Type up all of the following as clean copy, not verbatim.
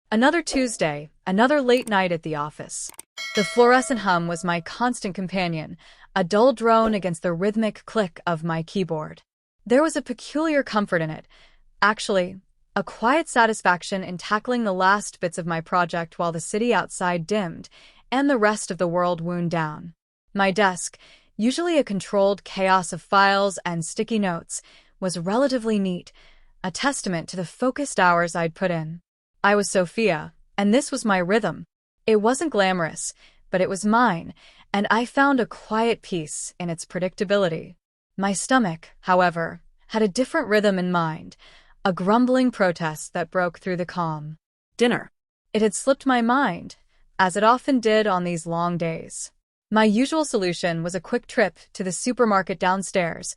Another Tuesday, another late night at the office. The fluorescent hum was my constant companion, a dull drone against the rhythmic click of my keyboard. There was a peculiar comfort in it. Actually, a quiet satisfaction in tackling the last bits of my project while the city outside dimmed and the rest of the world wound down. My desk, usually a controlled chaos of files and sticky notes, was relatively neat, a testament to the focused hours I'd put in. I was Sophia, and this was my rhythm. It wasn't glamorous, but it was mine, and I found a quiet peace in its predictability. My stomach, however, had a different rhythm in mind, a grumbling protest that broke through the calm. Dinner. It had slipped my mind, as it often did on these long days. My usual solution was a quick trip to the supermarket downstairs,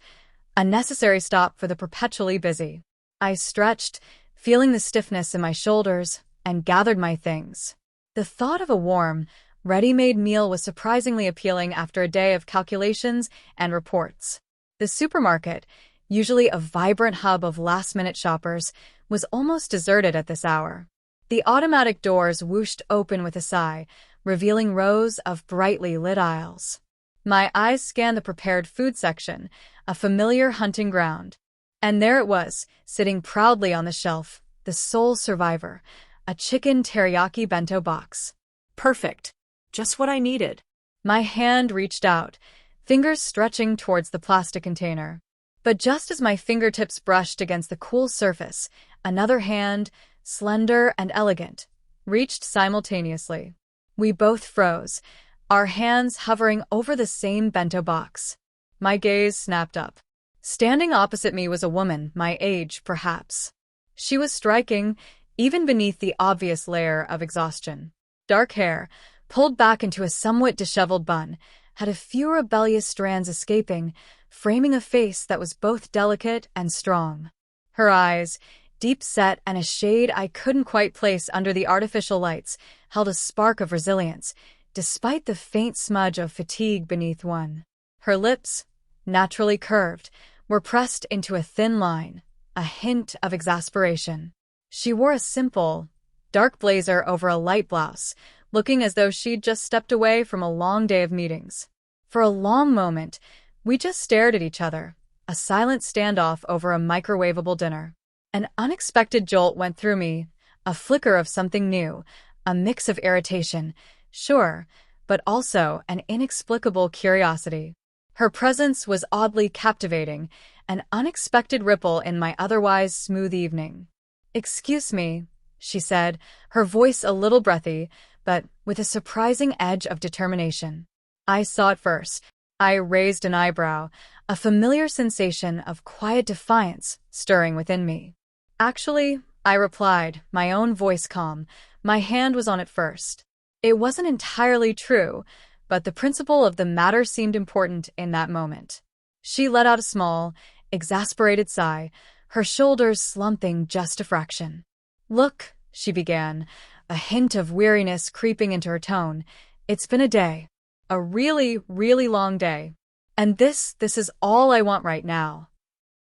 a necessary stop for the perpetually busy. I stretched, feeling the stiffness in my shoulders, and gathered my things. The thought of a warm, ready-made meal was surprisingly appealing after a day of calculations and reports. The supermarket, usually a vibrant hub of last-minute shoppers, was almost deserted at this hour. The automatic doors whooshed open with a sigh, revealing rows of brightly lit aisles. My eyes scanned the prepared food section, a familiar hunting ground. And there it was, sitting proudly on the shelf, the sole survivor, a chicken teriyaki bento box. Perfect. Just what I needed. My hand reached out, fingers stretching towards the plastic container. But just as my fingertips brushed against the cool surface, another hand, slender and elegant, reached simultaneously. We both froze, our hands hovering over the same bento box. My gaze snapped up. Standing opposite me was a woman, my age, perhaps. She was striking, even beneath the obvious layer of exhaustion. Dark hair, pulled back into a somewhat disheveled bun, had a few rebellious strands escaping, framing a face that was both delicate and strong. Her eyes, deep-set and a shade I couldn't quite place under the artificial lights, held a spark of resilience, despite the faint smudge of fatigue beneath one. Her lips, naturally curved, were pressed into a thin line, a hint of exasperation. She wore a simple, dark blazer over a light blouse, looking as though she'd just stepped away from a long day of meetings. For a long moment, we just stared at each other, a silent standoff over a microwavable dinner. An unexpected jolt went through me, a flicker of something new, a mix of irritation, sure, but also an inexplicable curiosity. Her presence was oddly captivating, an unexpected ripple in my otherwise smooth evening. "Excuse me," she said, her voice a little breathy, but with a surprising edge of determination. I saw it first. I raised an eyebrow, a familiar sensation of quiet defiance stirring within me. "Actually," I replied, my own voice calm, my hand was on it first. It wasn't entirely true, but the principle of the matter seemed important in that moment. She let out a small, exasperated sigh, her shoulders slumping just a fraction. "Look," she began, a hint of weariness creeping into her tone, "it's been a day. A really, really long day. And this is all I want right now."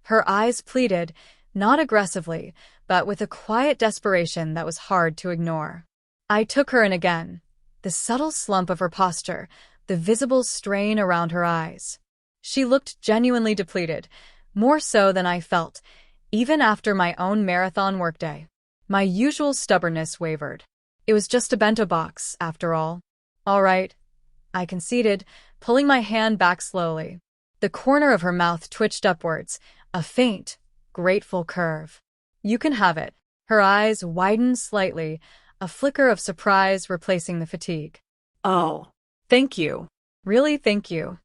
Her eyes pleaded, not aggressively, but with a quiet desperation that was hard to ignore. I took her in again. The subtle slump of her posture, the visible strain around her eyes. She looked genuinely depleted, more so than I felt, even after my own marathon workday. My usual stubbornness wavered. It was just a bento box, after all. "All right," I conceded, pulling my hand back slowly. The corner of her mouth twitched upwards, a faint, grateful curve. "You can have it." Her eyes widened slightly, a flicker of surprise replacing the fatigue. "Oh, thank you." "Really, thank you."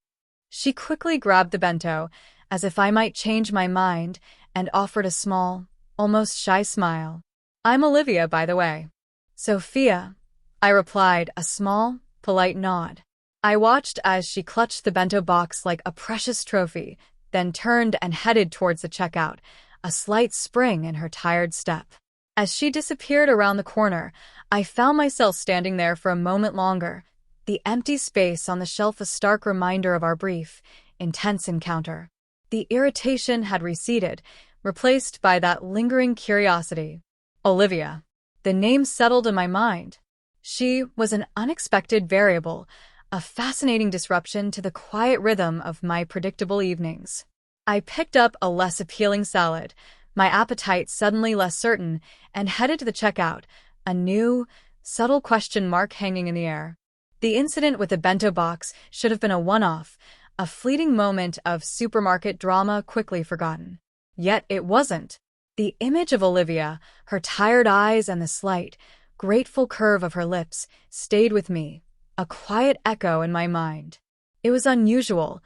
She quickly grabbed the bento, as if I might change my mind, and offered a small, almost shy smile. "I'm Olivia, by the way." "Sophia," I replied, a small, polite nod. I watched as she clutched the bento box like a precious trophy, then turned and headed towards the checkout, a slight spring in her tired step. As she disappeared around the corner, I found myself standing there for a moment longer, the empty space on the shelf a stark reminder of our brief, intense encounter. The irritation had receded, replaced by that lingering curiosity. "Olivia," The name settled in my mind. She was an unexpected variable, a fascinating disruption to the quiet rhythm of my predictable evenings. I picked up a less appealing salad, my appetite suddenly less certain, and headed to the checkout, a new, subtle question mark hanging in the air. The incident with the bento box should have been a one-off, a fleeting moment of supermarket drama quickly forgotten. Yet it wasn't. The image of Olivia, her tired eyes and the slight, grateful curve of her lips, stayed with me, a quiet echo in my mind. It was unusual.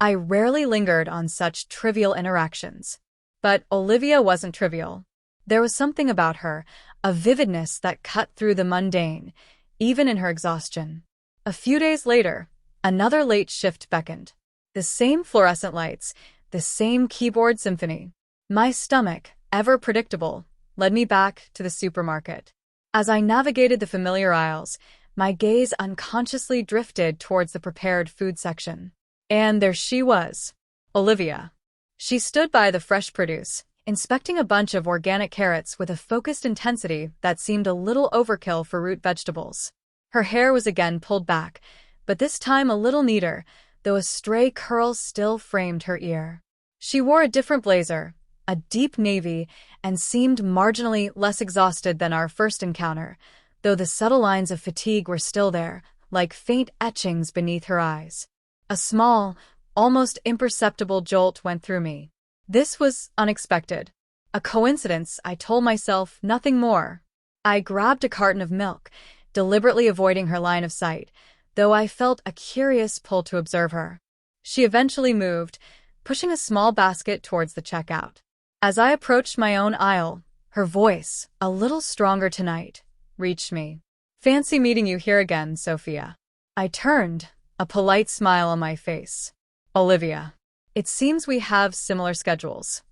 I rarely lingered on such trivial interactions. But Olivia wasn't trivial. There was something about her, a vividness that cut through the mundane, even in her exhaustion. A few days later, another late shift beckoned. The same fluorescent lights, the same keyboard symphony. My stomach, ever predictable, led me back to the supermarket. As I navigated the familiar aisles, my gaze unconsciously drifted towards the prepared food section. And there she was, Olivia. She stood by the fresh produce, inspecting a bunch of organic carrots with a focused intensity that seemed a little overkill for root vegetables. Her hair was again pulled back, but this time a little neater, though a stray curl still framed her ear. She wore a different blazer, a deep navy, and seemed marginally less exhausted than our first encounter, though the subtle lines of fatigue were still there, like faint etchings beneath her eyes. A small, almost imperceptible jolt went through me. This was unexpected. A coincidence, I told myself, nothing more. I grabbed a carton of milk, deliberately avoiding her line of sight, though I felt a curious pull to observe her. She eventually moved, pushing a small basket towards the checkout. As I approached my own aisle, her voice, a little stronger tonight, reached me. "Fancy meeting you here again, Sophia." I turned, a polite smile on my face. "Olivia. It seems we have similar schedules."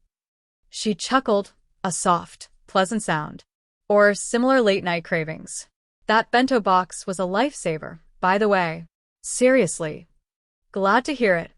She chuckled, a soft, pleasant sound. "Or similar late-night cravings. That bento box was a lifesaver, by the way." "Seriously." "Glad to hear it,"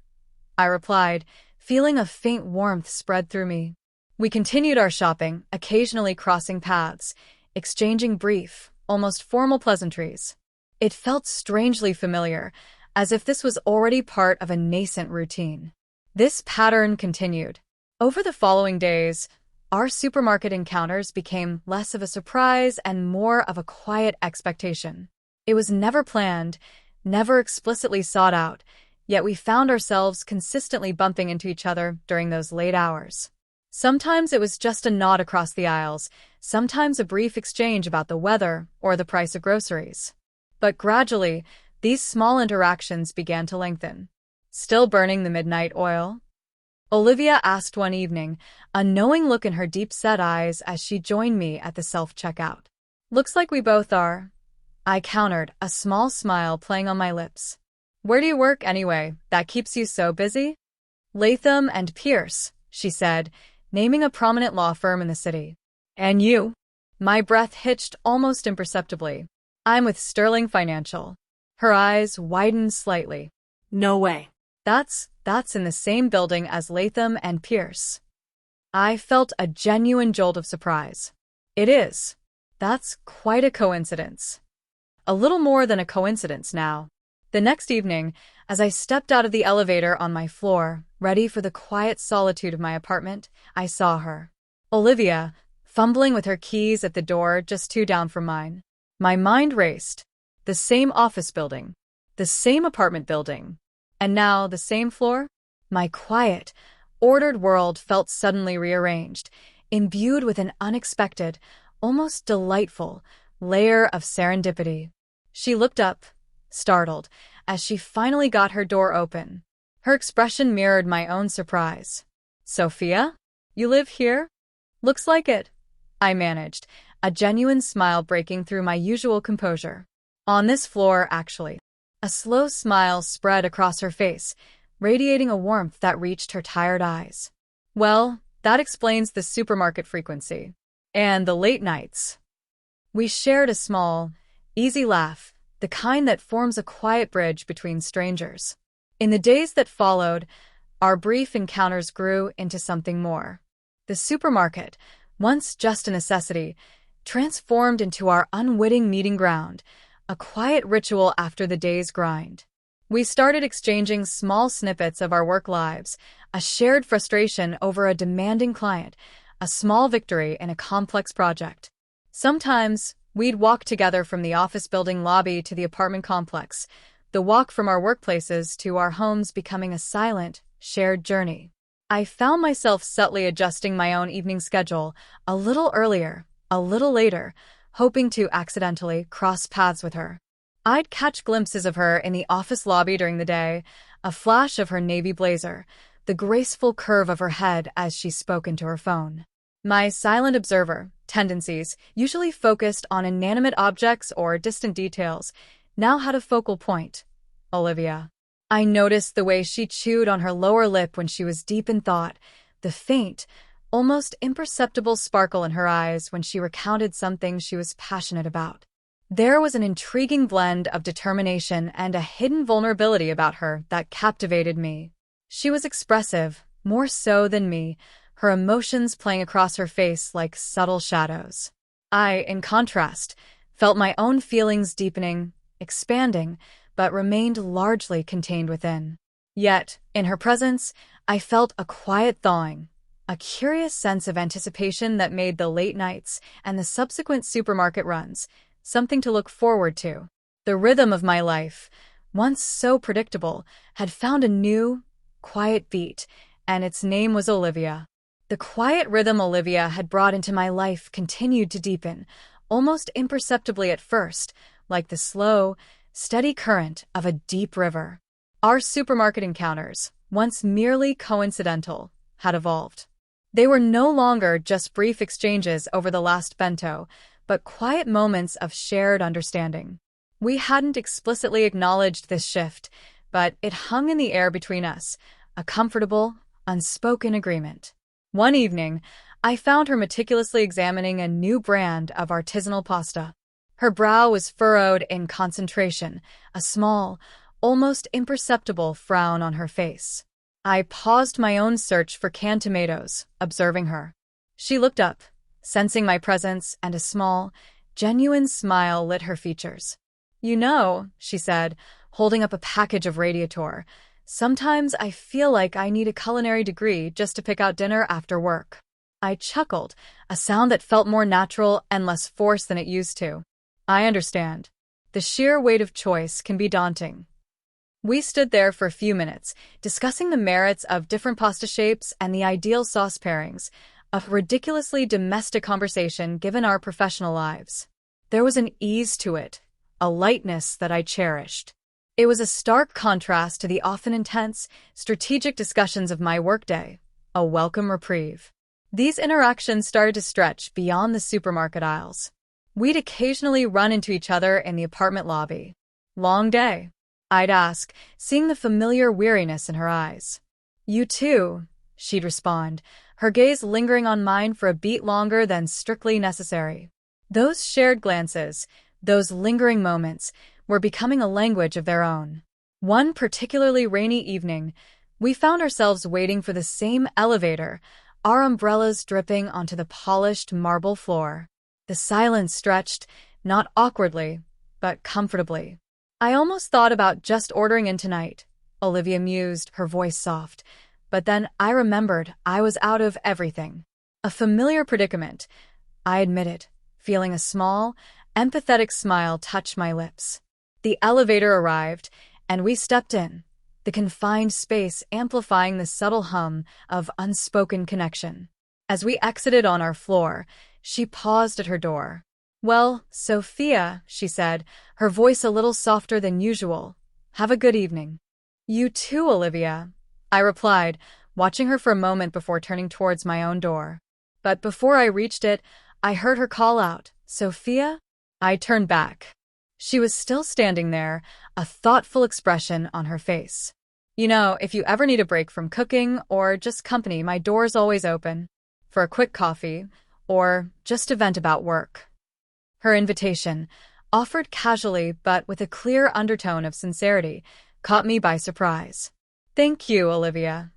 I replied, feeling a faint warmth spread through me. We continued our shopping, occasionally crossing paths, exchanging brief, almost formal pleasantries. It felt strangely familiar, as if this was already part of a nascent routine. This pattern continued. Over the following days, our supermarket encounters became less of a surprise and more of a quiet expectation. It was never planned, never explicitly sought out, yet we found ourselves consistently bumping into each other during those late hours. Sometimes it was just a nod across the aisles, sometimes a brief exchange about the weather or the price of groceries. But gradually, these small interactions began to lengthen. "Still burning the midnight oil?" Olivia asked one evening, a knowing look in her deep-set eyes as she joined me at the self-checkout. "Looks like we both are," I countered, a small smile playing on my lips. "Where do you work, anyway, that keeps you so busy?" "Latham and Pierce," she said, naming a prominent law firm in the city. "And you?" My breath hitched almost imperceptibly. "I'm with Sterling Financial." Her eyes widened slightly. "No way." That's in the same building as Latham and Pierce." I felt a genuine jolt of surprise. "It is. That's quite a coincidence." A little more than a coincidence now. The next evening, as I stepped out of the elevator on my floor, ready for the quiet solitude of my apartment, I saw her. Olivia, fumbling with her keys at the door just two down from mine. My mind raced. The same office building. The same apartment building. And now the same floor? My quiet, ordered world felt suddenly rearranged, imbued with an unexpected, almost delightful, layer of serendipity. She looked up, startled, as she finally got her door open. Her expression mirrored my own surprise. "Sophia? You live here?" "Looks like it," I managed, a genuine smile breaking through my usual composure. "On this floor, actually." A slow smile spread across her face, radiating a warmth that reached her tired eyes. "Well, that explains the supermarket frequency. And the late nights." We shared a small, easy laugh, the kind that forms a quiet bridge between strangers. In the days that followed, our brief encounters grew into something more. The supermarket, once just a necessity, transformed into our unwitting meeting ground, a quiet ritual after the day's grind. We started exchanging small snippets of our work lives, a shared frustration over a demanding client, a small victory in a complex project. Sometimes, we'd walk together from the office building lobby to the apartment complex, the walk from our workplaces to our homes becoming a silent, shared journey. I found myself subtly adjusting my own evening schedule, a little earlier, a little later, hoping to accidentally cross paths with her. I'd catch glimpses of her in the office lobby during the day, a flash of her navy blazer, the graceful curve of her head as she spoke into her phone. My silent observer tendencies, usually focused on inanimate objects or distant details, now had a focal point: Olivia. I noticed the way she chewed on her lower lip when she was deep in thought, the faint, almost imperceptible sparkle in her eyes when she recounted something she was passionate about. There was an intriguing blend of determination and a hidden vulnerability about her that captivated me. She was expressive, more so than me, her emotions playing across her face like subtle shadows. I, in contrast, felt my own feelings deepening, expanding, but remained largely contained within. Yet, in her presence, I felt a quiet thawing, a curious sense of anticipation that made the late nights and the subsequent supermarket runs something to look forward to. The rhythm of my life, once so predictable, had found a new, quiet beat, and its name was Olivia. The quiet rhythm Olivia had brought into my life continued to deepen, almost imperceptibly at first, like the slow, steady current of a deep river. Our supermarket encounters, once merely coincidental, had evolved. They were no longer just brief exchanges over the last bento, but quiet moments of shared understanding. We hadn't explicitly acknowledged this shift, but it hung in the air between us, a comfortable, unspoken agreement. One evening, I found her meticulously examining a new brand of artisanal pasta. Her brow was furrowed in concentration, a small, almost imperceptible frown on her face. I paused my own search for canned tomatoes, observing her. She looked up, sensing my presence, and a small, genuine smile lit her features. "You know," she said, holding up a package of Radiator, "sometimes I feel like I need a culinary degree just to pick out dinner after work." I chuckled, a sound that felt more natural and less forced than it used to. "I understand. The sheer weight of choice can be daunting." We stood there for a few minutes, discussing the merits of different pasta shapes and the ideal sauce pairings, a ridiculously domestic conversation given our professional lives. There was an ease to it, a lightness that I cherished. It was a stark contrast to the often intense, strategic discussions of my workday, a welcome reprieve. These interactions started to stretch beyond the supermarket aisles. We'd occasionally run into each other in the apartment lobby. "Long day?" I'd ask, seeing the familiar weariness in her eyes. "You too," she'd respond, her gaze lingering on mine for a beat longer than strictly necessary. Those shared glances, those lingering moments, were becoming a language of their own. One particularly rainy evening, we found ourselves waiting for the same elevator, our umbrellas dripping onto the polished marble floor. The silence stretched, not awkwardly, but comfortably. "I almost thought about just ordering in tonight," Olivia mused, her voice soft. But then I remembered I was out of everything. A familiar predicament, I admitted, feeling a small, empathetic smile touch my lips. The elevator arrived, and we stepped in, the confined space amplifying the subtle hum of unspoken connection. As we exited on our floor, she paused at her door. "Well, Sophia," she said, her voice a little softer than usual, "have a good evening." "You too, Olivia," I replied, watching her for a moment before turning towards my own door. But before I reached it, I heard her call out, "Sophia?" I turned back. She was still standing there, a thoughtful expression on her face. "You know, if you ever need a break from cooking or just company, my door's always open. For a quick coffee, or just to vent about work." Her invitation, offered casually but with a clear undertone of sincerity, caught me by surprise. "Thank you, Olivia,"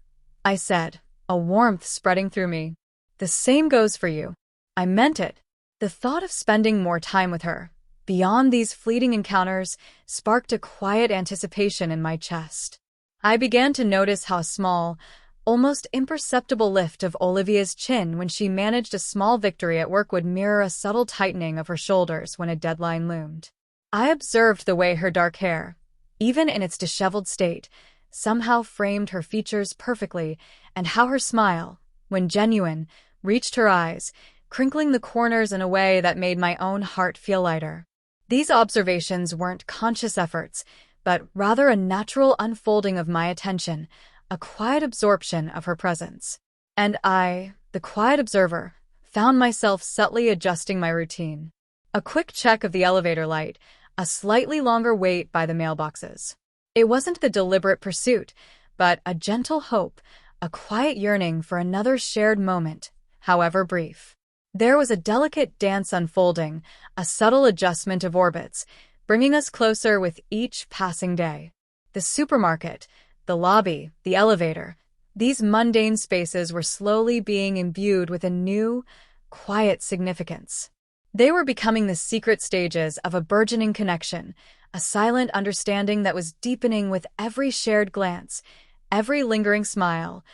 I said, a warmth spreading through me. "The same goes for you." I meant it. The thought of spending more time with her, beyond these fleeting encounters, sparked a quiet anticipation in my chest. I began to notice how small, almost imperceptible lift of Olivia's chin when she managed a small victory at work would mirror a subtle tightening of her shoulders when a deadline loomed. I observed the way her dark hair, even in its disheveled state, somehow framed her features perfectly, and how her smile, when genuine, reached her eyes, crinkling the corners in a way that made my own heart feel lighter. These observations weren't conscious efforts, but rather a natural unfolding of my attention, a quiet absorption of her presence. And I, the quiet observer, found myself subtly adjusting my routine. A quick check of the elevator light, a slightly longer wait by the mailboxes. It wasn't the deliberate pursuit, but a gentle hope, a quiet yearning for another shared moment, however brief. There was a delicate dance unfolding, a subtle adjustment of orbits, bringing us closer with each passing day. The supermarket, the lobby, the elevator, these mundane spaces were slowly being imbued with a new, quiet significance. They were becoming the secret stages of a burgeoning connection, a silent understanding that was deepening with every shared glance, every lingering smile,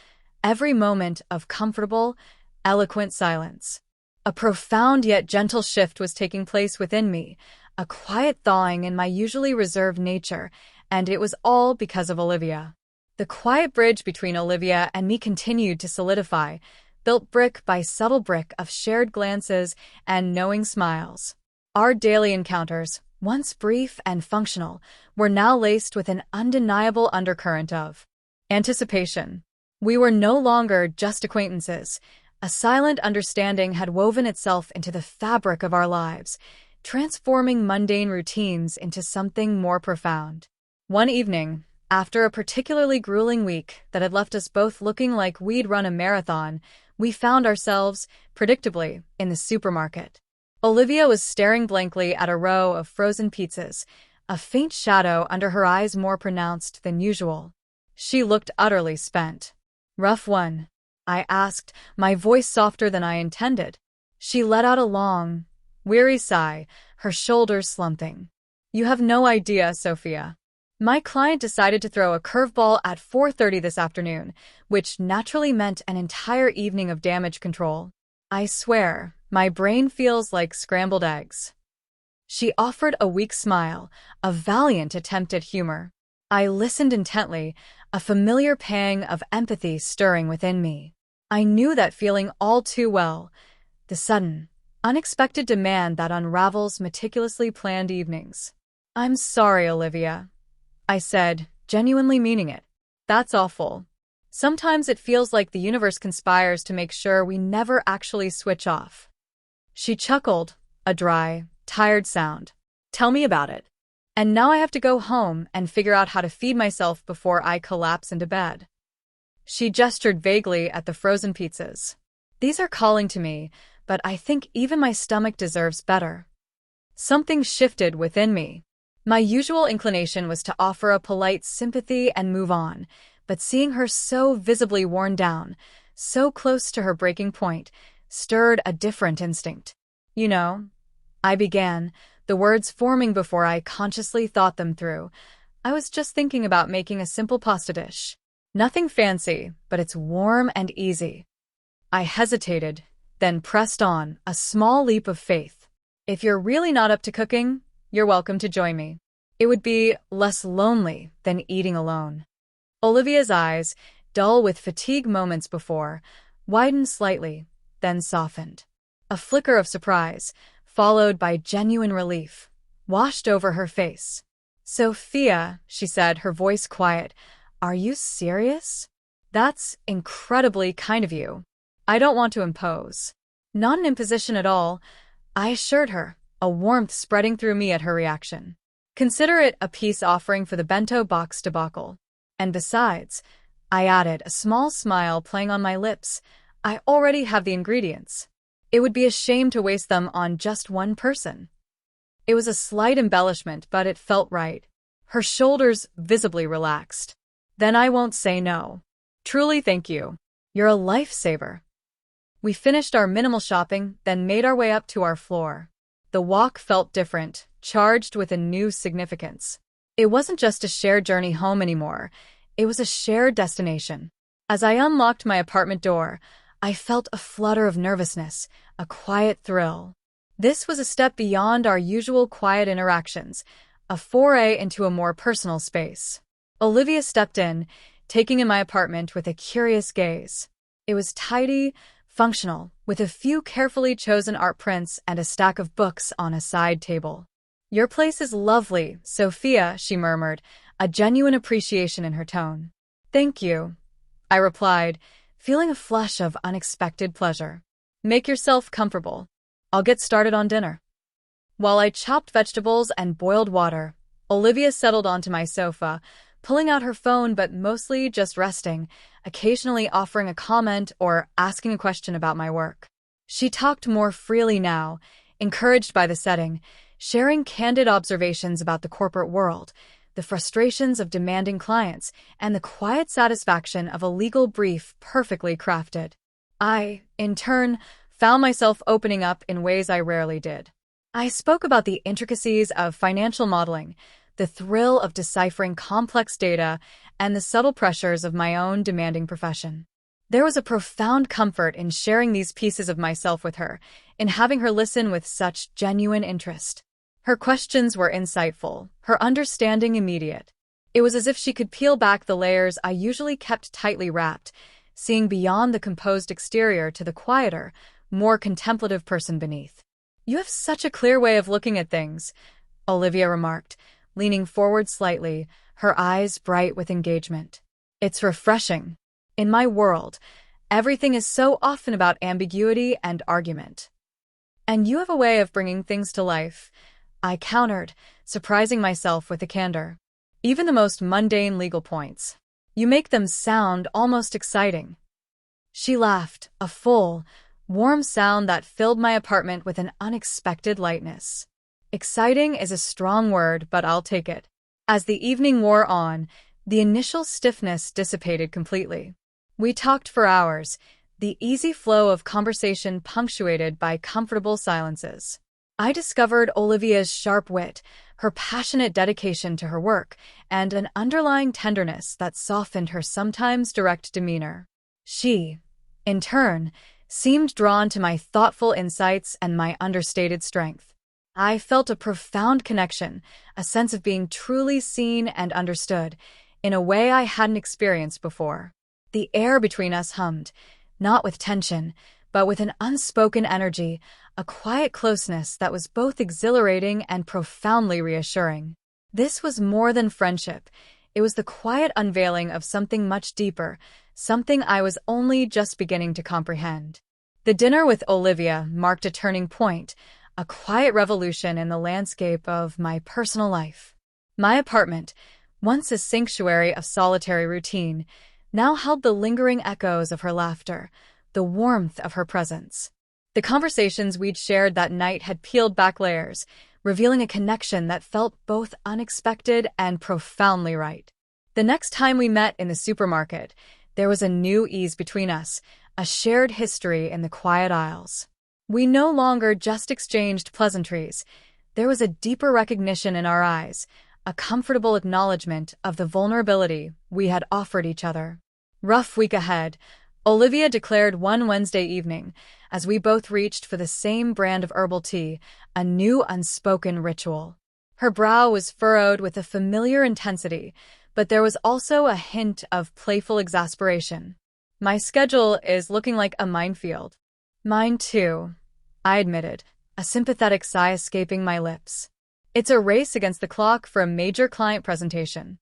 every moment of comfortable, eloquent silence. A profound yet gentle shift was taking place within me, a quiet thawing in my usually reserved nature, and it was all because of Olivia. The quiet bridge between Olivia and me continued to solidify, built brick by subtle brick of shared glances and knowing smiles. Our daily encounters, once brief and functional, were now laced with an undeniable undercurrent of anticipation. We were no longer just acquaintances. A silent understanding had woven itself into the fabric of our lives, transforming mundane routines into something more profound. One evening, after a particularly grueling week that had left us both looking like we'd run a marathon, we found ourselves, predictably, in the supermarket. Olivia was staring blankly at a row of frozen pizzas, a faint shadow under her eyes more pronounced than usual. She looked utterly spent. "Rough one?" I asked, my voice softer than I intended. She let out a long, weary sigh, her shoulders slumping. "You have no idea, Sophia. My client decided to throw a curveball at 4:30 this afternoon, which naturally meant an entire evening of damage control. I swear, my brain feels like scrambled eggs." She offered a weak smile, a valiant attempt at humor. I listened intently, a familiar pang of empathy stirring within me. I knew that feeling all too well, the sudden, unexpected demand that unravels meticulously planned evenings. "I'm sorry, Olivia," I said, genuinely meaning it. "That's awful. Sometimes it feels like the universe conspires to make sure we never actually switch off." She chuckled, a dry, tired sound. "Tell me about it. And now I have to go home and figure out how to feed myself before I collapse into bed." She gestured vaguely at the frozen pizzas. "These are calling to me, but I think even my stomach deserves better." Something shifted within me. My usual inclination was to offer a polite sympathy and move on, but seeing her so visibly worn down, so close to her breaking point, stirred a different instinct. "You know," I began, the words forming before I consciously thought them through, "I was just thinking about making a simple pasta dish. Nothing fancy, but it's warm and easy." I hesitated, then pressed on, a small leap of faith. "If you're really not up to cooking, you're welcome to join me. It would be less lonely than eating alone." Olivia's eyes, dull with fatigue moments before, widened slightly, then softened. A flicker of surprise, followed by genuine relief, washed over her face. "Sophia," she said, her voice quiet, "are you serious? That's incredibly kind of you. I don't want to impose." "Not an imposition at all," I assured her, a warmth spreading through me at her reaction. "Consider it a peace offering for the bento box debacle. And besides," I added, a small smile playing on my lips, "I already have the ingredients. It would be a shame to waste them on just one person." It was a slight embellishment, but it felt right. Her shoulders visibly relaxed. "Then I won't say no. Truly thank you. You're a lifesaver." We finished our minimal shopping, then made our way up to our floor. The walk felt different, charged with a new significance. It wasn't just a shared journey home anymore. It was a shared destination. As I unlocked my apartment door, I felt a flutter of nervousness, a quiet thrill. This was a step beyond our usual quiet interactions, a foray into a more personal space. Olivia stepped in, taking in my apartment with a curious gaze. It was tidy, functional, with a few carefully chosen art prints and a stack of books on a side table. "Your place is lovely, Sophia," she murmured, a genuine appreciation in her tone. "Thank you," I replied, feeling a flush of unexpected pleasure. "Make yourself comfortable. I'll get started on dinner." While I chopped vegetables and boiled water, Olivia settled onto my sofa, pulling out her phone but mostly just resting, occasionally offering a comment or asking a question about my work. She talked more freely now, encouraged by the setting, sharing candid observations about the corporate world, the frustrations of demanding clients, and the quiet satisfaction of a legal brief perfectly crafted. I, in turn, found myself opening up in ways I rarely did. I spoke about the intricacies of financial modeling, the thrill of deciphering complex data, and the subtle pressures of my own demanding profession. There was a profound comfort in sharing these pieces of myself with her, in having her listen with such genuine interest. Her questions were insightful, her understanding immediate. It was as if she could peel back the layers I usually kept tightly wrapped, seeing beyond the composed exterior to the quieter, more contemplative person beneath. "You have such a clear way of looking at things," Olivia remarked, leaning forward slightly, her eyes bright with engagement. "It's refreshing. In my world, everything is so often about ambiguity and argument. And you have a way of bringing things to life," I countered, surprising myself with the candor. "Even the most mundane legal points. You make them sound almost exciting." She laughed, a full, warm sound that filled my apartment with an unexpected lightness. Exciting is a strong word, but I'll take it. As the evening wore on, the initial stiffness dissipated completely. We talked for hours, the easy flow of conversation punctuated by comfortable silences. I discovered Olivia's sharp wit, her passionate dedication to her work, and an underlying tenderness that softened her sometimes direct demeanor. She, in turn, seemed drawn to my thoughtful insights and my understated strength. I felt a profound connection, a sense of being truly seen and understood, in a way I hadn't experienced before. The air between us hummed, not with tension, but with an unspoken energy, a quiet closeness that was both exhilarating and profoundly reassuring. This was more than friendship. It was the quiet unveiling of something much deeper, something I was only just beginning to comprehend. The dinner with Olivia marked a turning point, a quiet revolution in the landscape of my personal life. My apartment, once a sanctuary of solitary routine, now held the lingering echoes of her laughter, the warmth of her presence. The conversations we'd shared that night had peeled back layers, revealing a connection that felt both unexpected and profoundly right. The next time we met in the supermarket, there was a new ease between us, a shared history in the quiet aisles. We no longer just exchanged pleasantries. There was a deeper recognition in our eyes, a comfortable acknowledgement of the vulnerability we had offered each other. "Rough week ahead," Olivia declared one Wednesday evening, as we both reached for the same brand of herbal tea, a new unspoken ritual. Her brow was furrowed with a familiar intensity, but there was also a hint of playful exasperation. "My schedule is looking like a minefield." "Mine too," I admitted, a sympathetic sigh escaping my lips. "It's a race against the clock for a major client presentation."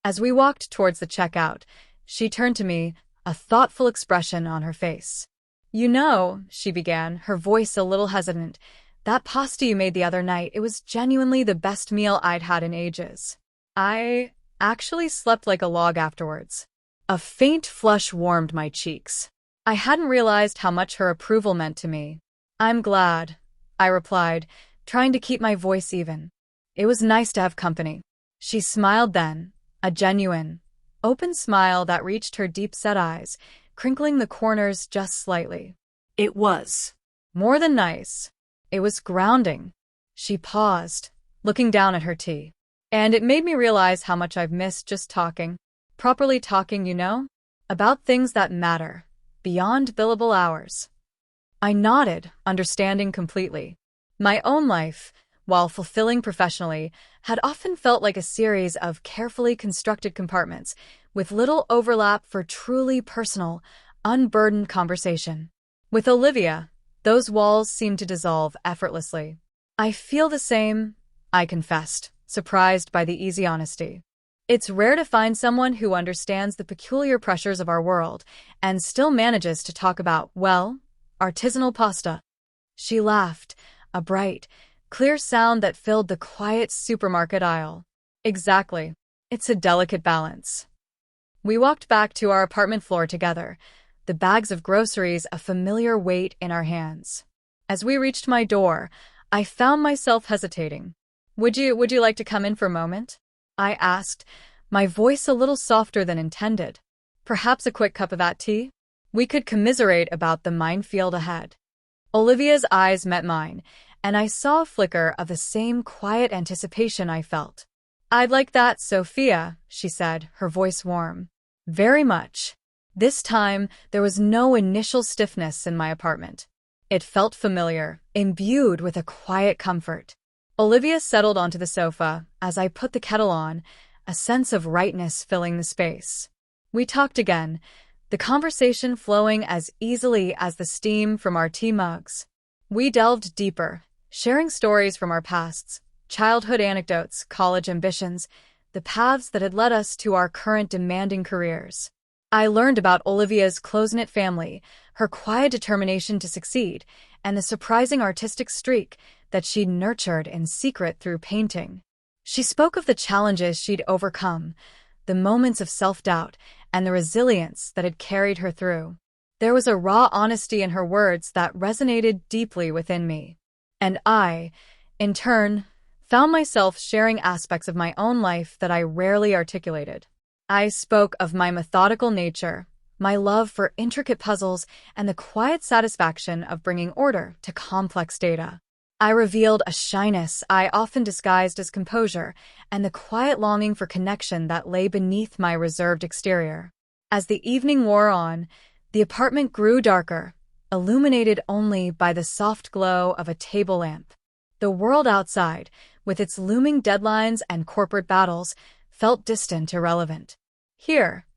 As we walked towards the checkout, she turned to me, a thoughtful expression on her face. "You know," she began, her voice a little hesitant, "that pasta you made the other night, it was genuinely the best meal I'd had in ages. I actually slept like a log afterwards." A faint flush warmed my cheeks. I hadn't realized how much her approval meant to me. "I'm glad," I replied, trying to keep my voice even. "It was nice to have company." She smiled then, a genuine, open smile that reached her deep-set eyes, crinkling the corners just slightly. It was. More than nice. It was grounding. She paused, looking down at her tea. And it made me realize how much I've missed just talking. Properly talking, about things that matter, beyond billable hours. I nodded, understanding completely. My own life, while fulfilling professionally, had often felt like a series of carefully constructed compartments, with little overlap for truly personal, unburdened conversation. With Olivia, those walls seemed to dissolve effortlessly. I feel the same, I confessed, surprised by the easy honesty. It's rare to find someone who understands the peculiar pressures of our world and still manages to talk about, well, artisanal pasta. She laughed, a bright, clear sound that filled the quiet supermarket aisle. Exactly. It's a delicate balance. We walked back to our apartment floor together, the bags of groceries a familiar weight in our hands. As we reached my door, I found myself hesitating. Would you like to come in for a moment? I asked, my voice a little softer than intended. Perhaps a quick cup of that tea? We could commiserate about the minefield ahead. Olivia's eyes met mine, and I saw a flicker of the same quiet anticipation I felt. I'd like that, Sophia, she said, her voice warm. Very much. This time, there was no initial stiffness in my apartment. It felt familiar, imbued with a quiet comfort. Olivia settled onto the sofa as I put the kettle on, a sense of rightness filling the space. We talked again, the conversation flowing as easily as the steam from our tea mugs. We delved deeper, sharing stories from our pasts, childhood anecdotes, college ambitions, the paths that had led us to our current demanding careers. I learned about Olivia's close-knit family, her quiet determination to succeed, and the surprising artistic streak that she'd nurtured in secret through painting. She spoke of the challenges she'd overcome, the moments of self-doubt, and the resilience that had carried her through. There was a raw honesty in her words that resonated deeply within me. And I, in turn, found myself sharing aspects of my own life that I rarely articulated. I spoke of my methodical nature, my love for intricate puzzles, and the quiet satisfaction of bringing order to complex data. I revealed a shyness I often disguised as composure, and the quiet longing for connection that lay beneath my reserved exterior. As the evening wore on, the apartment grew darker, illuminated only by the soft glow of a table lamp. The world outside, with its looming deadlines and corporate battles, felt distant, irrelevant. Here,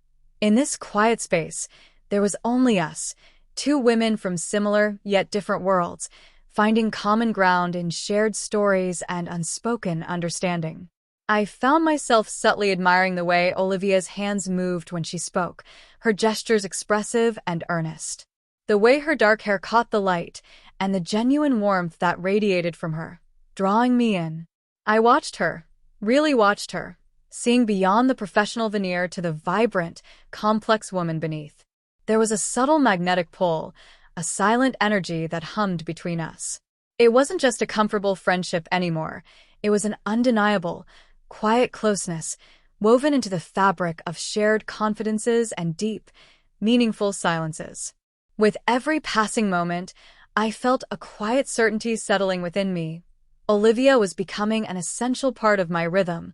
in this quiet space, there was only us, two women from similar yet different worlds, finding common ground in shared stories and unspoken understanding. I found myself subtly admiring the way Olivia's hands moved when she spoke, her gestures expressive and earnest. The way her dark hair caught the light, and the genuine warmth that radiated from her, drawing me in. I watched her, really watched her, seeing beyond the professional veneer to the vibrant, complex woman beneath. There was a subtle magnetic pull, a silent energy that hummed between us. It wasn't just a comfortable friendship anymore. It was an undeniable, quiet closeness, woven into the fabric of shared confidences and deep, meaningful silences. With every passing moment, I felt a quiet certainty settling within me. Olivia was becoming an essential part of my rhythm,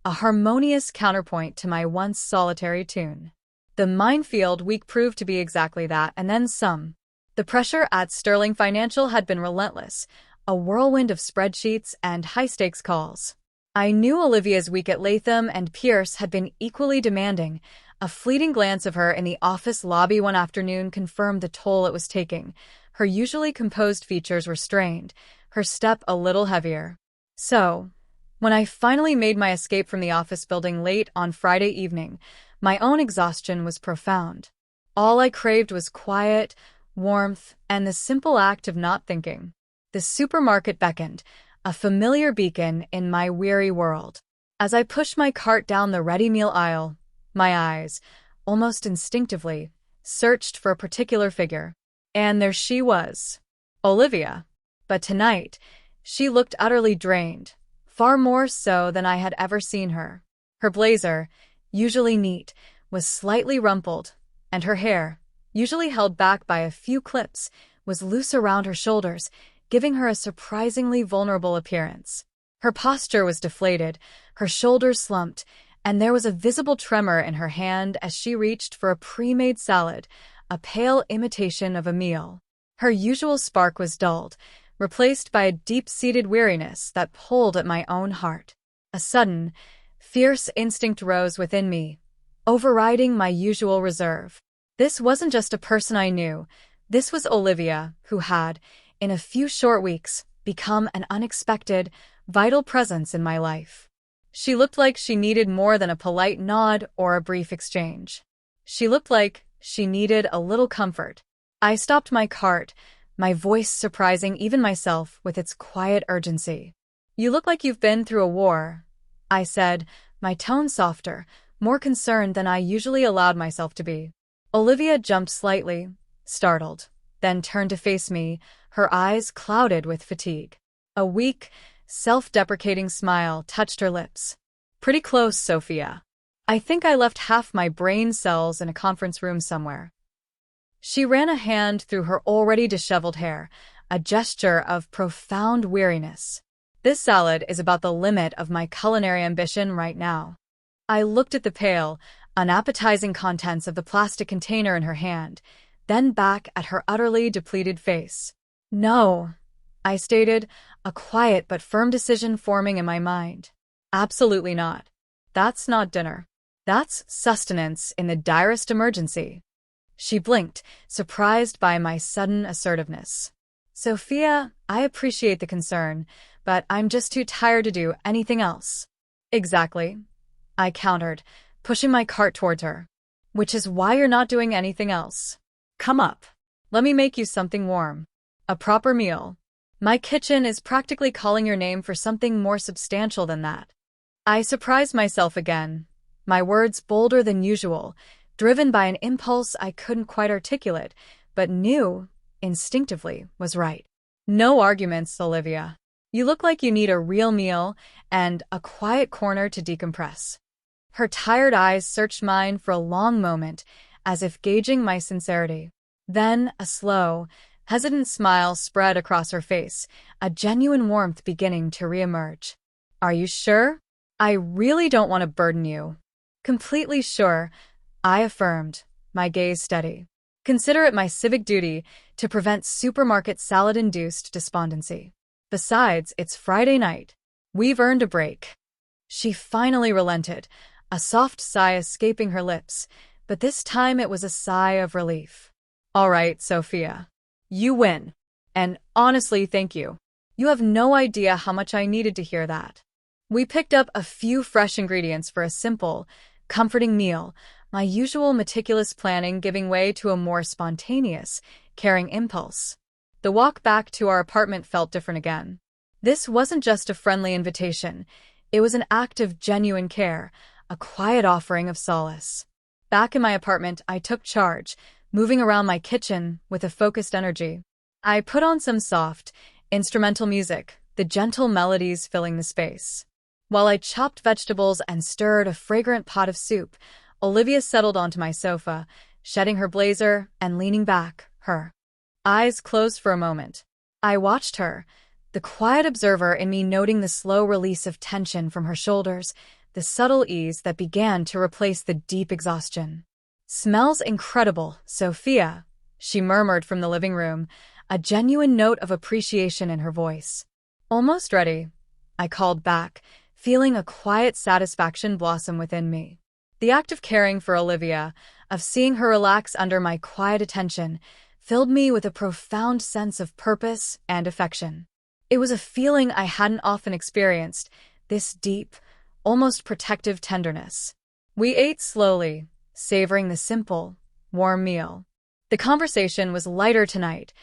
a harmonious counterpoint to my once solitary tune. The minefield week proved to be exactly that, and then some. The pressure at Sterling Financial had been relentless, a whirlwind of spreadsheets and high-stakes calls. I knew Olivia's week at Latham and Pierce had been equally demanding. A fleeting glance of her in the office lobby one afternoon confirmed the toll it was taking. Her usually composed features were strained, her step a little heavier. So, when I finally made my escape from the office building late on Friday evening, my own exhaustion was profound. All I craved was quiet, warmth, and the simple act of not thinking. The supermarket beckoned, a familiar beacon in my weary world. As I pushed my cart down the ready meal aisle, my eyes, almost instinctively, searched for a particular figure. And there she was, Olivia. But tonight, she looked utterly drained, far more so than I had ever seen her. Her blazer, usually neat, was slightly rumpled, and her hair, usually held back by a few clips, was loose around her shoulders, giving her a surprisingly vulnerable appearance. Her posture was deflated, her shoulders slumped, and there was a visible tremor in her hand as she reached for a pre-made salad, a pale imitation of a meal. Her usual spark was dulled, replaced by a deep-seated weariness that pulled at my own heart. A sudden, fierce instinct rose within me, overriding my usual reserve. This wasn't just a person I knew. This was Olivia, who had, in a few short weeks, become an unexpected, vital presence in my life. She looked like she needed more than a polite nod or a brief exchange. She looked like she needed a little comfort. I stopped my cart, my voice surprising even myself with its quiet urgency. "You look like you've been through a war," I said, my tone softer, more concerned than I usually allowed myself to be. Olivia jumped slightly, startled, then turned to face me, her eyes clouded with fatigue. A weak, self-deprecating smile touched her lips. "Pretty close, Sophia. I think I left half my brain cells in a conference room somewhere." She ran a hand through her already disheveled hair, a gesture of profound weariness. "This salad is about the limit of my culinary ambition right now." I looked at the pale, unappetizing contents of the plastic container in her hand, then back at her utterly depleted face. "No," I stated, a quiet but firm decision forming in my mind. "Absolutely not. That's not dinner. That's sustenance in the direst emergency." She blinked, surprised by my sudden assertiveness. "Sophia, I appreciate the concern, but I'm just too tired to do anything else." "Exactly," I countered, pushing my cart towards her. "Which is why you're not doing anything else. Come up. Let me make you something warm. A proper meal. My kitchen is practically calling your name for something more substantial than that." I surprised myself again, my words bolder than usual, driven by an impulse I couldn't quite articulate, but knew, instinctively, was right. "No arguments, Olivia. You look like you need a real meal and a quiet corner to decompress." Her tired eyes searched mine for a long moment, as if gauging my sincerity. Then a slow, hesitant smile spread across her face, a genuine warmth beginning to reemerge. "Are you sure? I really don't want to burden you." "Completely sure," I affirmed, my gaze steady. "Consider it my civic duty to prevent supermarket salad-induced despondency. Besides, it's Friday night. We've earned a break." She finally relented, a soft sigh escaping her lips, but this time it was a sigh of relief. "All right, Sophia. You win. And honestly, thank you. You have no idea how much I needed to hear that." We picked up a few fresh ingredients for a simple, comforting meal, my usual meticulous planning giving way to a more spontaneous, caring impulse. The walk back to our apartment felt different again. This wasn't just a friendly invitation. It was an act of genuine care, a quiet offering of solace. Back in my apartment, I took charge, moving around my kitchen with a focused energy. I put on some soft, instrumental music, the gentle melodies filling the space. While I chopped vegetables and stirred a fragrant pot of soup, Olivia settled onto my sofa, shedding her blazer and leaning back, her eyes closed for a moment. I watched her, the quiet observer in me noting the slow release of tension from her shoulders, the subtle ease that began to replace the deep exhaustion. "Smells incredible, Sophia," she murmured from the living room, a genuine note of appreciation in her voice. "Almost ready," I called back, feeling a quiet satisfaction blossom within me. The act of caring for Olivia, of seeing her relax under my quiet attention, filled me with a profound sense of purpose and affection. It was a feeling I hadn't often experienced, this deep, almost protective tenderness. We ate slowly, savoring the simple, warm meal. The conversation was lighter tonight,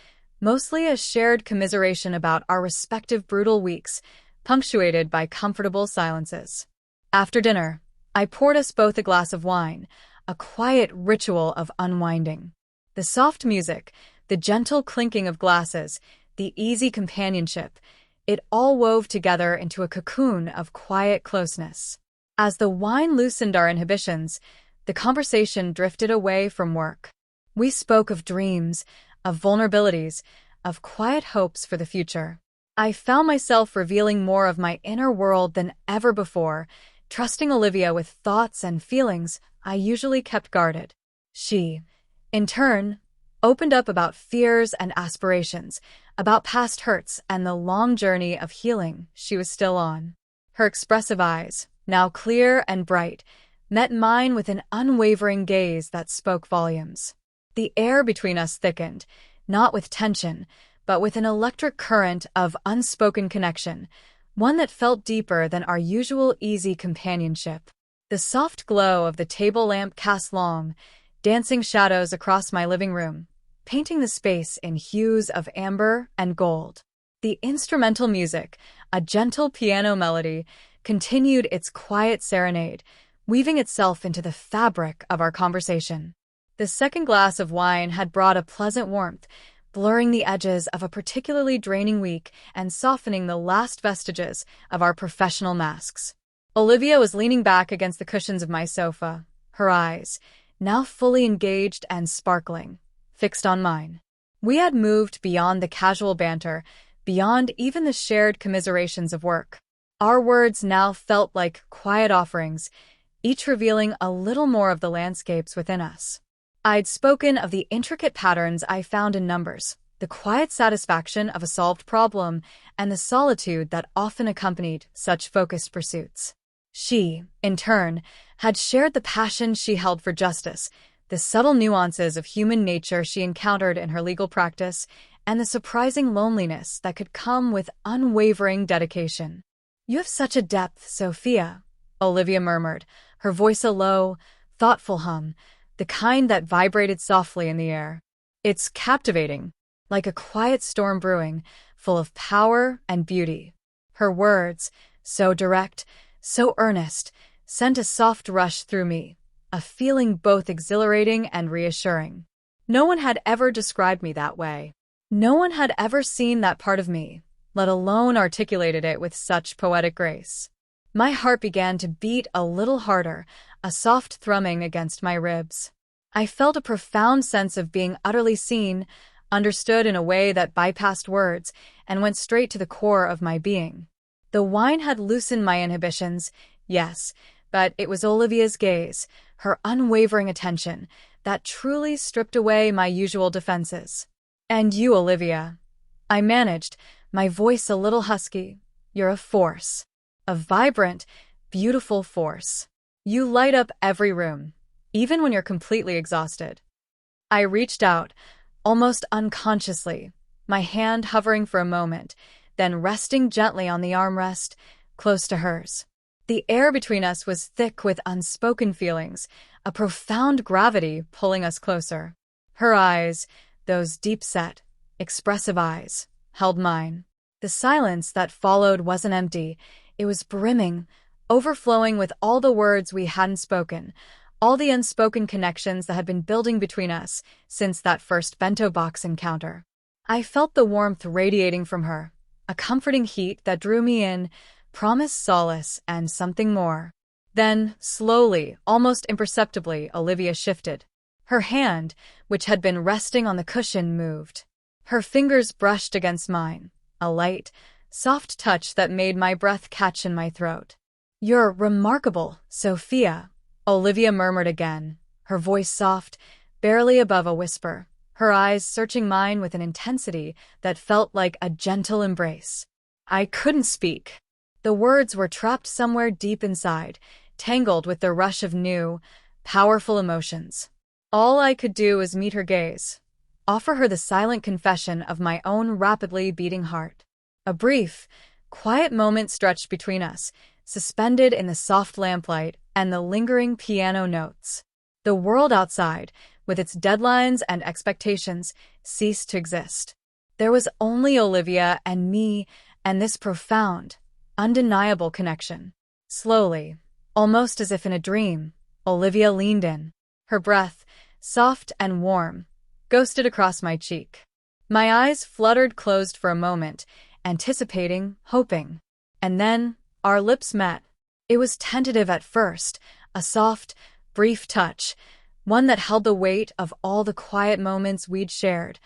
mostly a shared commiseration about our respective brutal weeks, punctuated by comfortable silences. After dinner, I poured us both a glass of wine, a quiet ritual of unwinding. The soft music, the gentle clinking of glasses, the easy companionship, it all wove together into a cocoon of quiet closeness. As the wine loosened our inhibitions, the conversation drifted away from work. We spoke of dreams, of vulnerabilities, of quiet hopes for the future. I found myself revealing more of my inner world than ever before, trusting Olivia with thoughts and feelings I usually kept guarded. She, in turn, opened up about fears and aspirations, about past hurts and the long journey of healing she was still on. Her expressive eyes, now clear and bright, met mine with an unwavering gaze that spoke volumes. The air between us thickened, not with tension, but with an electric current of unspoken connection, one that felt deeper than our usual easy companionship. The soft glow of the table lamp cast long, dancing shadows across my living room, painting the space in hues of amber and gold. The instrumental music, a gentle piano melody, continued its quiet serenade, weaving itself into the fabric of our conversation. The second glass of wine had brought a pleasant warmth, blurring the edges of a particularly draining week and softening the last vestiges of our professional masks. Olivia was leaning back against the cushions of my sofa, her eyes, now fully engaged and sparkling, fixed on mine. We had moved beyond the casual banter, beyond even the shared commiserations of work. Our words now felt like quiet offerings, each revealing a little more of the landscapes within us. I'd spoken of the intricate patterns I found in numbers, the quiet satisfaction of a solved problem, and the solitude that often accompanied such focused pursuits. She, in turn, had shared the passion she held for justice, the subtle nuances of human nature she encountered in her legal practice, and the surprising loneliness that could come with unwavering dedication. "You have such a depth, Sophia," Olivia murmured, her voice a low, thoughtful hum, the kind that vibrated softly in the air. "It's captivating, like a quiet storm brewing, full of power and beauty." Her words, so direct, so earnest, sent a soft rush through me, a feeling both exhilarating and reassuring. No one had ever described me that way. No one had ever seen that part of me, let alone articulated it with such poetic grace. My heart began to beat a little harder, a soft thrumming against my ribs. I felt a profound sense of being utterly seen, understood in a way that bypassed words, and went straight to the core of my being. The wine had loosened my inhibitions, yes, but it was Olivia's gaze, her unwavering attention, that truly stripped away my usual defenses. "And you, Olivia," I managed, my voice a little husky, "you're a force. A vibrant, beautiful force. You light up every room, even when you're completely exhausted." I reached out, almost unconsciously, my hand hovering for a moment, then resting gently on the armrest, close to hers. The air between us was thick with unspoken feelings, a profound gravity pulling us closer. Her eyes, those deep-set, expressive eyes, held mine. The silence that followed wasn't empty. It was brimming, overflowing with all the words we hadn't spoken, all the unspoken connections that had been building between us since that first bento box encounter. I felt the warmth radiating from her, a comforting heat that drew me in, promised solace and something more. Then, slowly, almost imperceptibly, Olivia shifted. Her hand, which had been resting on the cushion, moved. Her fingers brushed against mine, a light, soft touch that made my breath catch in my throat. "You're remarkable, Sophia," Olivia murmured again, her voice soft, barely above a whisper, her eyes searching mine with an intensity that felt like a gentle embrace. I couldn't speak. The words were trapped somewhere deep inside, tangled with the rush of new, powerful emotions. All I could do was meet her gaze, offer her the silent confession of my own rapidly beating heart. A brief, quiet moment stretched between us, suspended in the soft lamplight and the lingering piano notes. The world outside, with its deadlines and expectations, ceased to exist. There was only Olivia and me and this profound, undeniable connection. Slowly, almost as if in a dream, Olivia leaned in. Her breath, soft and warm, ghosted across my cheek. My eyes fluttered closed for a moment, anticipating, hoping. And then, our lips met. It was tentative at first, a soft, brief touch, one that held the weight of all the quiet moments we'd shared,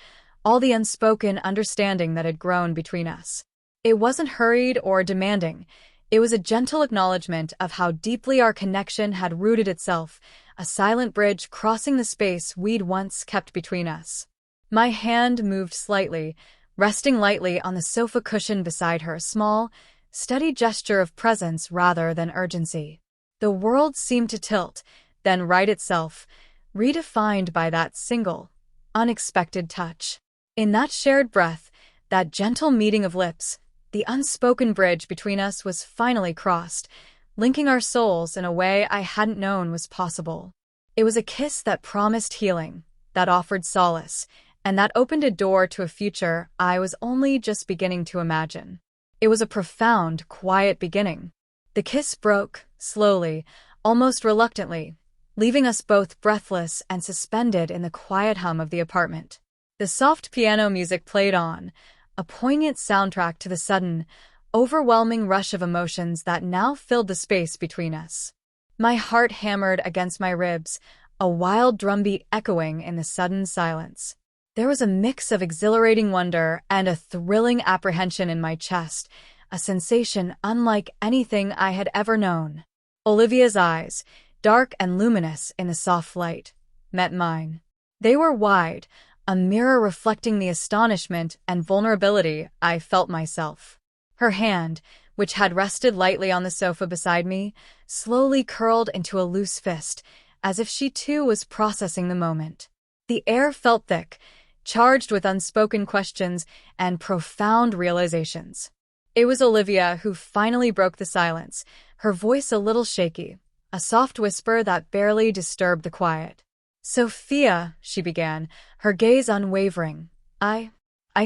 all the unspoken understanding that had grown between us. It wasn't hurried or demanding. It was a gentle acknowledgement of how deeply our connection had rooted itself, a silent bridge crossing the space we'd once kept between us. My hand moved slightly, resting lightly on the sofa cushion beside her, a small, steady gesture of presence rather than urgency. The world seemed to tilt, then right itself, redefined by that single, unexpected touch. In that shared breath, that gentle meeting of lips, the unspoken bridge between us was finally crossed, linking our souls in a way I hadn't known was possible. It was a kiss that promised healing, that offered solace, and that opened a door to a future I was only just beginning to imagine. It was a profound, quiet beginning. The kiss broke, slowly, almost reluctantly, leaving us both breathless and suspended in the quiet hum of the apartment. The soft piano music played on, a poignant soundtrack to the sudden, overwhelming rush of emotions that now filled the space between us. My heart hammered against my ribs, a wild drumbeat echoing in the sudden silence. There was a mix of exhilarating wonder and a thrilling apprehension in my chest, a sensation unlike anything I had ever known. Olivia's eyes, dark and luminous in the soft light, met mine. They were wide, a mirror reflecting the astonishment and vulnerability I felt myself. Her hand, which had rested lightly on the sofa beside me, slowly curled into a loose fist, as if she too was processing the moment. The air felt thick, charged with unspoken questions and profound realizations. It was Olivia who finally broke the silence, her voice a little shaky, a soft whisper that barely disturbed the quiet. "Sophia," she began, her gaze unwavering, I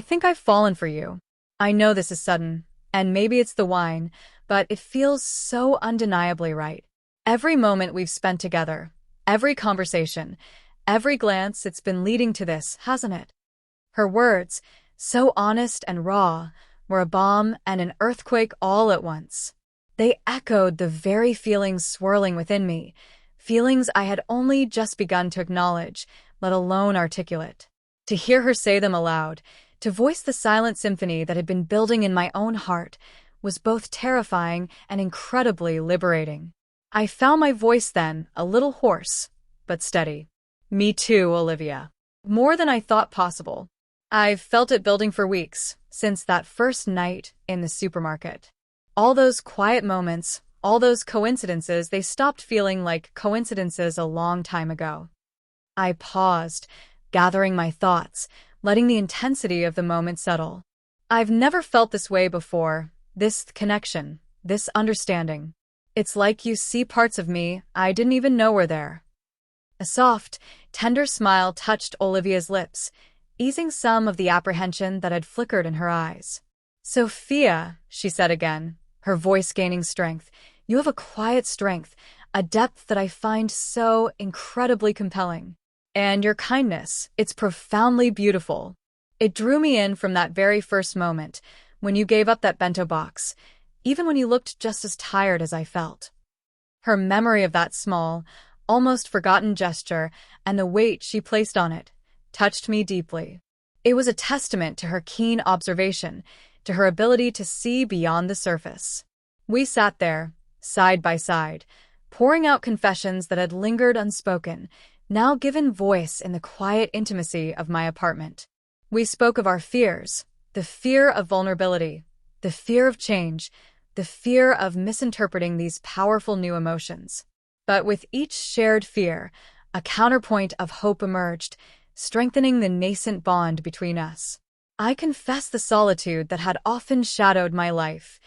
think I've fallen for you. I know this is sudden, and maybe it's the wine, but it feels so undeniably right. Every moment we've spent together, every conversation, every glance, it's been leading to this, hasn't it?" Her words, so honest and raw, were a bomb and an earthquake all at once. They echoed the very feelings swirling within me, feelings I had only just begun to acknowledge, let alone articulate. To hear her say them aloud, to voice the silent symphony that had been building in my own heart, was both terrifying and incredibly liberating. I found my voice then, a little hoarse, but steady. "Me too, Olivia. More than I thought possible. I've felt it building for weeks, since that first night in the supermarket. All those quiet moments, all those coincidences, they stopped feeling like coincidences a long time ago." I paused, gathering my thoughts, letting the intensity of the moment settle. I've never felt this way before, this connection, this understanding. It's like you see parts of me I didn't even know were there. A soft, tender smile touched Olivia's lips, easing some of the apprehension that had flickered in her eyes. "Sophia," she said again, her voice gaining strength, "you have a quiet strength, a depth that I find so incredibly compelling. And your kindness, it's profoundly beautiful. It drew me in from that very first moment, when you gave up that bento box, even when you looked just as tired as I felt." Her memory of that small, almost forgotten gesture and the weight she placed on it touched me deeply. It was a testament to her keen observation, to her ability to see beyond the surface. We sat there, side by side, pouring out confessions that had lingered unspoken, now given voice in the quiet intimacy of my apartment. We spoke of our fears, the fear of vulnerability, the fear of change, the fear of misinterpreting these powerful new emotions. But with each shared fear, a counterpoint of hope emerged, strengthening the nascent bond between us. I confess the solitude that had often shadowed my life,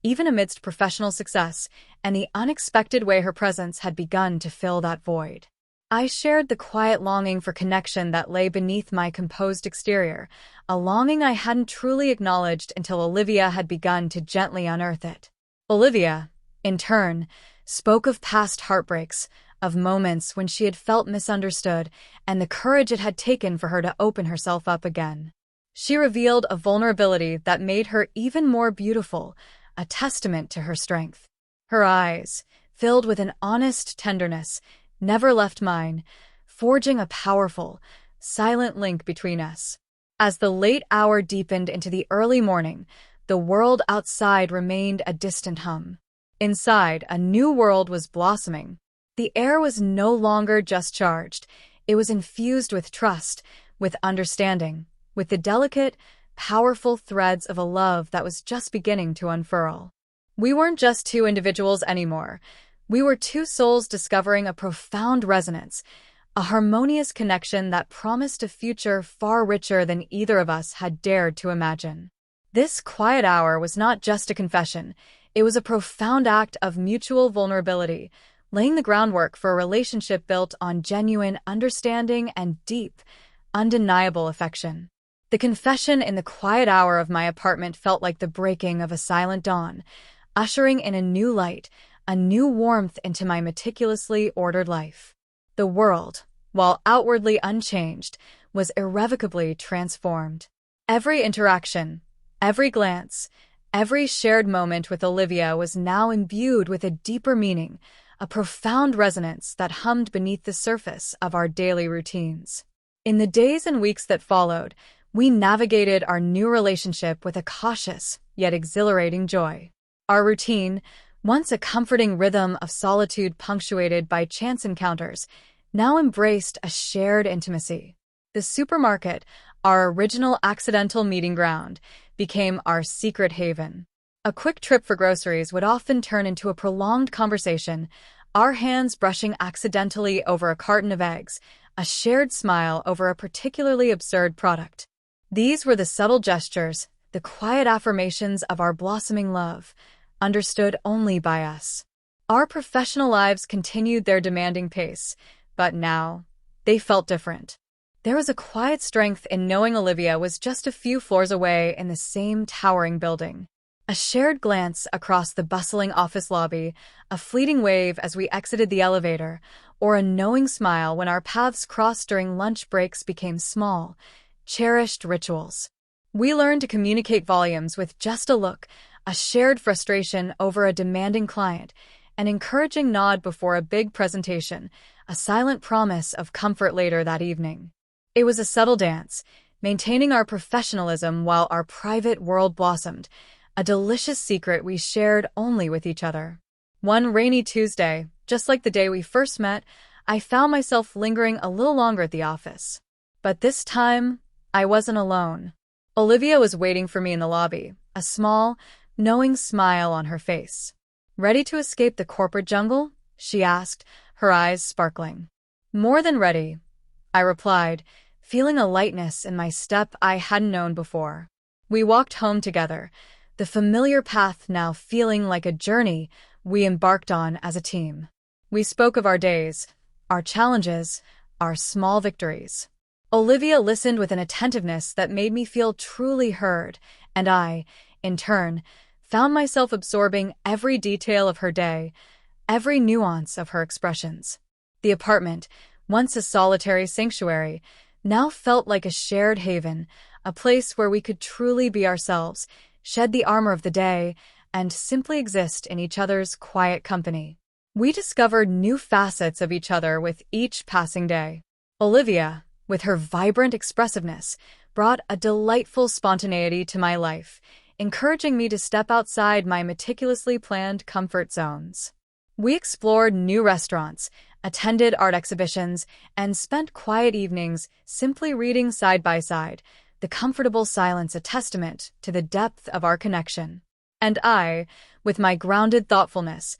even amidst professional success, and the unexpected way her presence had begun to fill that void. I shared the quiet longing for connection that lay beneath my composed exterior, a longing I hadn't truly acknowledged until Olivia had begun to gently unearth it. Olivia, in turn, spoke of past heartbreaks, of moments when she had felt misunderstood, and the courage it had taken for her to open herself up again. She revealed a vulnerability that made her even more beautiful, a testament to her strength. Her eyes, filled with an honest tenderness, never left mine, forging a powerful, silent link between us. As the late hour deepened into the early morning, the world outside remained a distant hum. Inside, a new world was blossoming. The air was no longer just charged. It was infused with trust, with understanding, with the delicate, powerful threads of a love that was just beginning to unfurl. We weren't just two individuals anymore. We were two souls discovering a profound resonance, a harmonious connection that promised a future far richer than either of us had dared to imagine. This quiet hour was not just a confession. It was a profound act of mutual vulnerability, laying the groundwork for a relationship built on genuine understanding and deep, undeniable affection. The confession in the quiet hour of my apartment felt like the breaking of a silent dawn, ushering in a new light, a new warmth into my meticulously ordered life. The world, while outwardly unchanged, was irrevocably transformed. Every interaction, every glance, every shared moment with Olivia was now imbued with a deeper meaning, a profound resonance that hummed beneath the surface of our daily routines. In the days and weeks that followed, we navigated our new relationship with a cautious, yet exhilarating joy. Our routine, once a comforting rhythm of solitude punctuated by chance encounters, now embraced a shared intimacy. The supermarket, our original accidental meeting ground, became our secret haven. A quick trip for groceries would often turn into a prolonged conversation, our hands brushing accidentally over a carton of eggs, a shared smile over a particularly absurd product. These were the subtle gestures, the quiet affirmations of our blossoming love, understood only by us. Our professional lives continued their demanding pace, but now, they felt different. There was a quiet strength in knowing Olivia was just a few floors away in the same towering building. A shared glance across the bustling office lobby, a fleeting wave as we exited the elevator, or a knowing smile when our paths crossed during lunch breaks became small, cherished rituals. We learned to communicate volumes with just a look, a shared frustration over a demanding client, an encouraging nod before a big presentation, a silent promise of comfort later that evening. It was a subtle dance, maintaining our professionalism while our private world blossomed, a delicious secret we shared only with each other. One rainy Tuesday, just like the day we first met, I found myself lingering a little longer at the office. But this time, I wasn't alone. Olivia was waiting for me in the lobby, a small, knowing smile on her face. "Ready to escape the corporate jungle?" she asked, her eyes sparkling. "More than ready," I replied, feeling a lightness in my step I hadn't known before. We walked home together, the familiar path now feeling like a journey we embarked on as a team. We spoke of our days, our challenges, our small victories. Olivia listened with an attentiveness that made me feel truly heard, and I, in turn, found myself absorbing every detail of her day, every nuance of her expressions. The apartment, once a solitary sanctuary, now felt like a shared haven, a place where we could truly be ourselves, shed the armor of the day, and simply exist in each other's quiet company. We discovered new facets of each other with each passing day. Olivia, with her vibrant expressiveness, brought a delightful spontaneity to my life, encouraging me to step outside my meticulously planned comfort zones. We explored new restaurants, attended art exhibitions, and spent quiet evenings simply reading side by side, the comfortable silence a testament to the depth of our connection. And I, with my grounded thoughtfulness,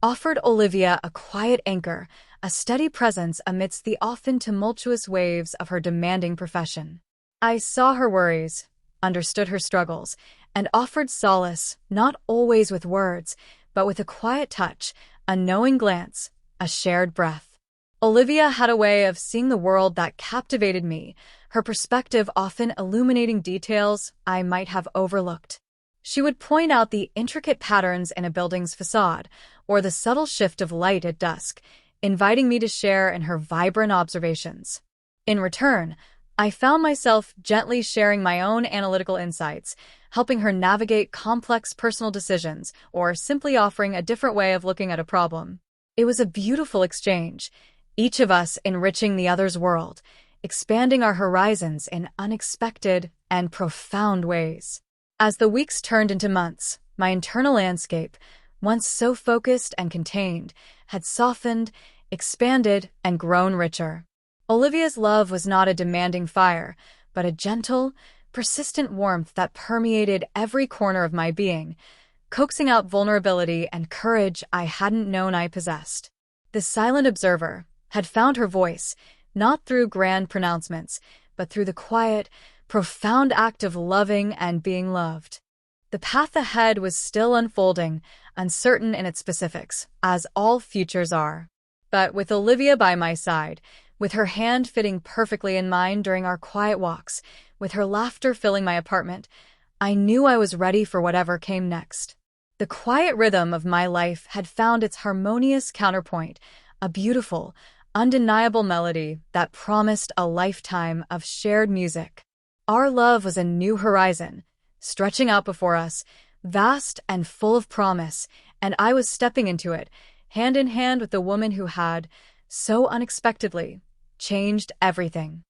offered Olivia a quiet anchor, a steady presence amidst the often tumultuous waves of her demanding profession. I saw her worries, understood her struggles, and offered solace, not always with words, but with a quiet touch, a knowing glance, a shared breath. Olivia had a way of seeing the world that captivated me, her perspective often illuminating details I might have overlooked. She would point out the intricate patterns in a building's facade, or the subtle shift of light at dusk, inviting me to share in her vibrant observations. In return, I found myself gently sharing my own analytical insights, helping her navigate complex personal decisions, or simply offering a different way of looking at a problem. It was a beautiful exchange, each of us enriching the other's world, expanding our horizons in unexpected and profound ways. As the weeks turned into months, my internal landscape, once so focused and contained, had softened, expanded, and grown richer. Olivia's love was not a demanding fire, but a gentle, persistent warmth that permeated every corner of my being, coaxing out vulnerability and courage I hadn't known I possessed. The silent observer had found her voice, not through grand pronouncements, but through the quiet, profound act of loving and being loved. The path ahead was still unfolding, uncertain in its specifics, as all futures are. But with Olivia by my side, with her hand fitting perfectly in mine during our quiet walks, with her laughter filling my apartment, I knew I was ready for whatever came next. The quiet rhythm of my life had found its harmonious counterpoint, a beautiful, undeniable melody that promised a lifetime of shared music. Our love was a new horizon, stretching out before us, vast and full of promise, and I was stepping into it, hand in hand with the woman who had, so unexpectedly, changed everything.